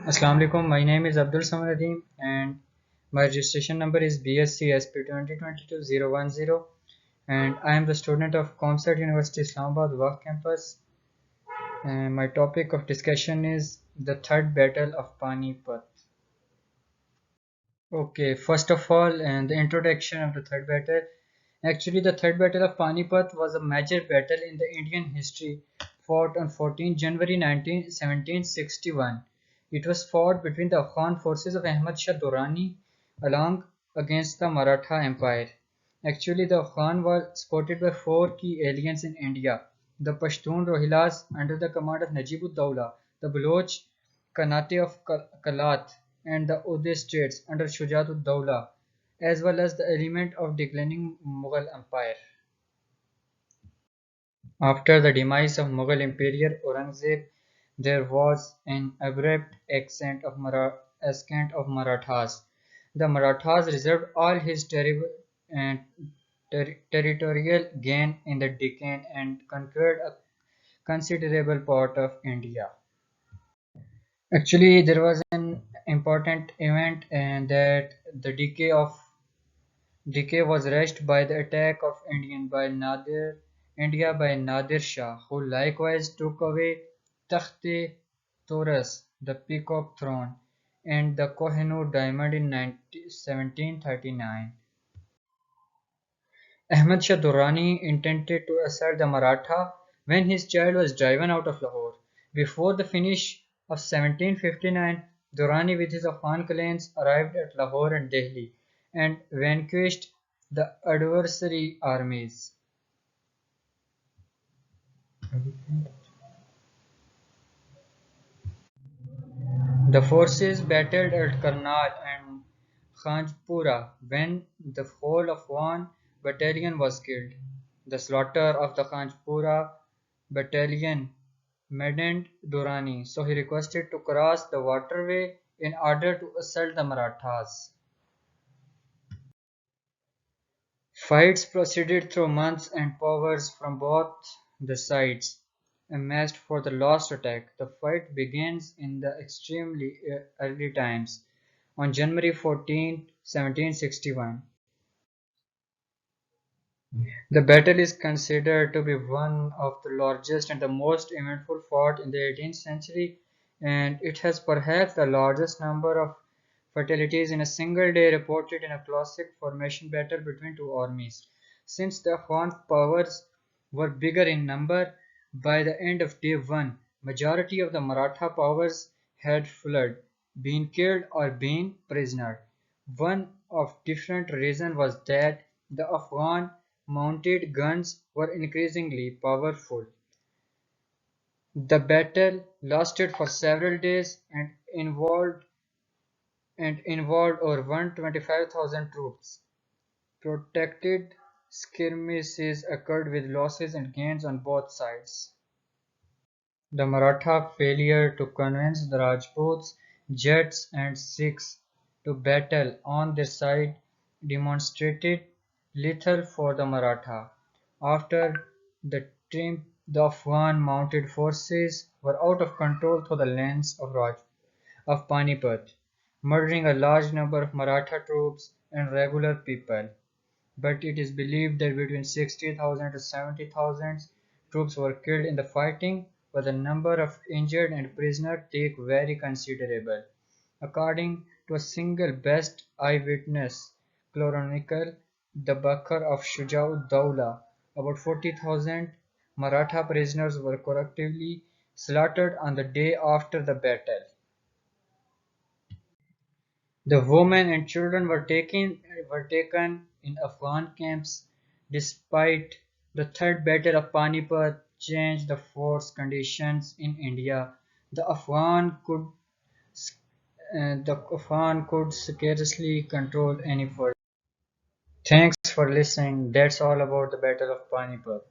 Assalamu alaikum. My name is Abdul Samaradin and my registration number is BSc SP 2022-010 and I am the student of COMSAT University Islamabad Waqf campus and my topic of discussion is the third battle of Panipat. Okay, first of all, and the introduction of the third battle. Actually, the third battle of Panipat was a major battle in the Indian history, fought on 14 January 1761. It was fought between the Afghan forces of Ahmad Shah Durrani along against the Maratha Empire. Actually, the Afghan was supported by four key aliens in India: the Pashtun Rohillas under the command of Najib-ud-Dawla, the Baloch Khanate of Kalat, and the Oudh states under Shujat-ud-Dawla, as well as the element of declining Mughal Empire. After the demise of Mughal Emperor Aurangzeb, there was an abrupt ascent of Marathas. The Marathas reserved all his uh, territorial gain in the Deccan and conquered a considerable part of India. Actually, there was an important event and that the decay was rushed by the attack of India by Nadir Shah, who likewise took away Takht-e-Taurus, the Peacock Throne, and the Kohinoor Diamond in 1739. Ahmad Shah Durrani intended to assault the Maratha when his child was driven out of Lahore. Before the finish of 1759, Durrani with his Afghan clans arrived at Lahore and Delhi and vanquished the adversary armies. The forces battled at Karnal and Khanjpura when the whole of one battalion was killed. The slaughter of the Khanjpura battalion maddened Durrani, so he requested to cross the waterway in order to assault the Marathas. Fights proceeded through months and powers from both the sides amassed for the last attack. The fight begins in the extremely early times on January 14, 1761. The battle is considered to be one of the largest and the most eventful fought in the 18th century, and it has perhaps the largest number of fatalities in a single day reported in a classic formation battle between two armies. Since the Afghan powers were bigger in number, by the end of day one, majority of the Maratha powers had fled, been killed or been prisoner. One of different reason was that the Afghan mounted guns were increasingly powerful. The battle lasted for several days and involved over 125,000 troops. Protected skirmishes occurred with losses and gains on both sides. The Maratha failure to convince the Rajputs, Jats and Sikhs to battle on their side demonstrated lethal for the Maratha. After the Afghan mounted forces were out of control through the lands of Panipat, murdering a large number of Maratha troops and regular people, but it is believed that between 60,000 to 70,000 troops were killed in the fighting, but the number of injured and prisoners take very considerable. According to a single best eyewitness chronicle, the Bakr of Shuja-ud-Dawla, about 40,000 Maratha prisoners were collectively slaughtered on the day after the battle. The women and children were taken in Afghan camps. Despite the Third Battle of Panipat changed the force conditions in India, the Afghan could scarcely control any further. Thanks for listening. That's all about the Battle of Panipat.